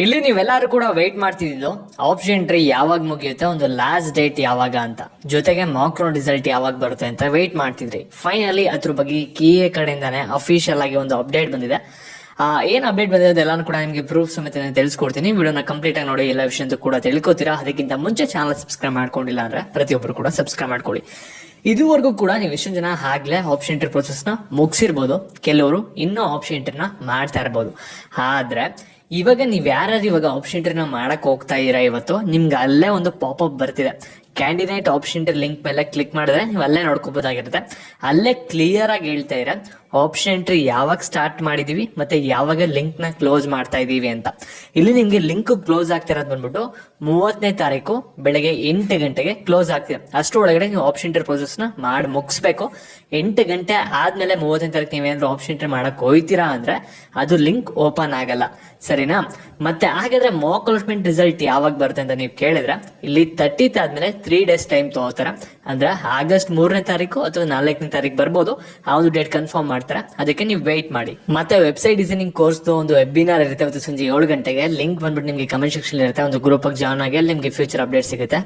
ಇಲ್ಲಿ ನೀವೆಲ್ಲರೂ ಕೂಡ ವೆಯ್ಟ್ ಮಾಡ್ತಿದ್ದು ಆಪ್ಷನ್ ಎಂಟ್ರಿ ಯಾವಾಗ ಮುಗಿಯುತ್ತೆ, ಒಂದು ಲಾಸ್ಟ್ ಡೇಟ್ ಯಾವಾಗ ಅಂತ, ಜೊತೆಗೆ ಮಾಕ್ರೋ ರಿಸಲ್ಟ್ ಯಾವಾಗ ಬರುತ್ತೆ ಅಂತ ವೆಯ್ಟ್ ಮಾಡ್ತಿದ್ರಿ. ಫೈನಲಿ ಅದ್ರ ಬಗ್ಗೆ KA ಕಡೆಯಿಂದಾನೆ ಅಫಿಷಿಯಲ್ ಆಗಿ ಒಂದು ಅಪ್ಡೇಟ್ ಬಂದಿದೆ. ಏನ್ ಅಪ್ಡೇಟ್ ಬಂದಿದೆ ಅದೆಲ್ಲಾನು ಕೂಡ ನಿಮಗೆ ಪ್ರೂಫ್ ಸಮೇತ ತಿಳಿಸ್ಕೊಡ್ತೀನಿ. ವಿಡಿಯೋನ ಕಂಪ್ಲೀಟ್ ಆಗಿ ನೋಡಿ, ಎಲ್ಲ ವಿಷಯ ಕೂಡ ತಿಳ್ಕೊತೀರಾ. ಅದಕ್ಕಿಂತ ಮುಂಚೆ ಚಾನಲ್ ಸಬ್ಸ್ಕ್ರೈಬ್ ಮಾಡ್ಕೊಂಡಿಲ್ಲ ಅಂದ್ರೆ ಪ್ರತಿಯೊಬ್ಬರು ಕೂಡ ಸಬ್ಸ್ಕ್ರೈಬ್ ಮಾಡ್ಕೊಳ್ಳಿ. ಇದುವರೆಗೂ ಕೂಡ ನೀವು ಎಷ್ಟೊಂದು ಜನ ಆಗ್ಲೇ ಆಪ್ಷನ್ ಎಂಟ್ರಿ ಪ್ರೊಸೆಸ್ ನ ಮುಗಿಸಿರ್ಬೋದು, ಕೆಲವರು ಇನ್ನೂ ಆಪ್ಷನ್ ಎಂಟ್ರಿನ ಮಾಡ್ತಾ ಇರ್ಬೋದು. ಆದ್ರೆ ಇವಾಗ ನೀವ್ ಯಾರು ಇವಾಗ ಆಪ್ಷನ್ ಎಂಟ್ರಿನ ಮಾಡಕ್ ಹೋಗ್ತಾ ಇದೀರಾ, ಇವತ್ತು ನಿಮ್ಗೆ ಅಲ್ಲೇ ಒಂದು ಪಾಪ್ಅಪ್ ಬರ್ತಿದೆ. ಕ್ಯಾಂಡಿಡೇಟ್ ಆಪ್ಷನ್ ಎಂಟ್ರಿ ಲಿಂಕ್ ಮೇಲೆ ಕ್ಲಿಕ್ ಮಾಡಿದ್ರೆ ನೀವು ಅಲ್ಲೇ ನೋಡ್ಕೋಬಹುದಾಗಿರುತ್ತೆ. ಅಲ್ಲೇ ಕ್ಲಿಯರ್ ಆಗಿ ಹೇಳ್ತಾ ಇರ ಆಪ್ಷನ್ ಎಂಟ್ರಿ ಯಾವಾಗ ಸ್ಟಾರ್ಟ್ ಮಾಡಿದೀವಿ ಮತ್ತೆ ಯಾವಾಗ ಲಿಂಕ್ ನ ಕ್ಲೋಸ್ ಮಾಡ್ತಾ ಇದೀವಿ ಅಂತ. ಇಲ್ಲಿ ನಿಮ್ಗೆ ಲಿಂಕ್ ಕ್ಲೋಸ್ ಆಗ್ತಿರೋದು ಬಂದ್ಬಿಟ್ಟು 30ನೇ ತಾರೀಕು ಬೆಳಗ್ಗೆ 8 ಗಂಟೆಗೆ ಕ್ಲೋಸ್ ಆಗ್ತಿದೆ. ಅಷ್ಟು ಒಳಗಡೆ ನೀವು ಆಪ್ಷನ್ ಎಂಟ್ರಿ ಪ್ರೊಸೆಸ್ ನ ಮಾಡಿ ಮುಗಿಸ್ಬೇಕು. 8 ಗಂಟೆ ಆದ್ಮೇಲೆ 30ನೇ ತಾರೀಕು ನೀವೇನಾದ್ರು ಆಪ್ಷನ್ ಎಂಟ್ರಿ ಮಾಡಕ್ ಹೋಯ್ತೀರಾ ಅಂದ್ರೆ ಅದು ಲಿಂಕ್ ಓಪನ್ ಆಗಲ್ಲ, ಸರಿನಾ? ಮತ್ತೆ ಹಾಗಾದ್ರೆ ಮಾಕ್ ಅಲಾಟ್ಮೆಂಟ್ ರಿಸಲ್ಟ್ ಯಾವಾಗ ಬರುತ್ತೆ ಅಂತ ನೀವು ಕೇಳಿದ್ರೆ, ಇಲ್ಲಿ 30th ಆದ್ಮೇಲೆ 3 days ಟೈಮ್ ತಗೋತಾರೆ. ಅಂದ್ರೆ ಆಗಸ್ಟ್ 3ನೇ ತಾರೀಕು ಅಥವಾ 4ನೇ ತಾರೀಕು ಬರ್ಬೋದು. ಆ ಒಂದು ಡೇಟ್ ಕನ್ಫರ್ಮ್ ಮಾಡ್ತಾರೆ, ಅದಕ್ಕೆ ನೀವು ವೇಟ್ ಮಾಡಿ. ಮತ್ತೆ ವೆಬ್ಸೈಟ್ ಡಿಸೈನಿಂಗ್ ಕೋರ್ಸ್ ಒಂದು ವೆಬಿನಾರ್ ಇರುತ್ತೆ ಇವತ್ತು ಸಂಜೆ 7 ಗಂಟೆಗೆ. ಲಿಂಕ್ ಬಂದ್ಬಿಟ್ಟು ನಿಮಗೆ ಕಮೆಂಟ್ ಸೆಕ್ಷನ್ ಇರುತ್ತೆ. ಒಂದು ಗ್ರೂಪ್ ಜಾಯ್ನ್ ಆಗಿ ನಿಮ್ಗೆ ಫ್ಯೂಚರ್ ಅಪ್ಡೇಟ್ ಸಿಗುತ್ತೆ.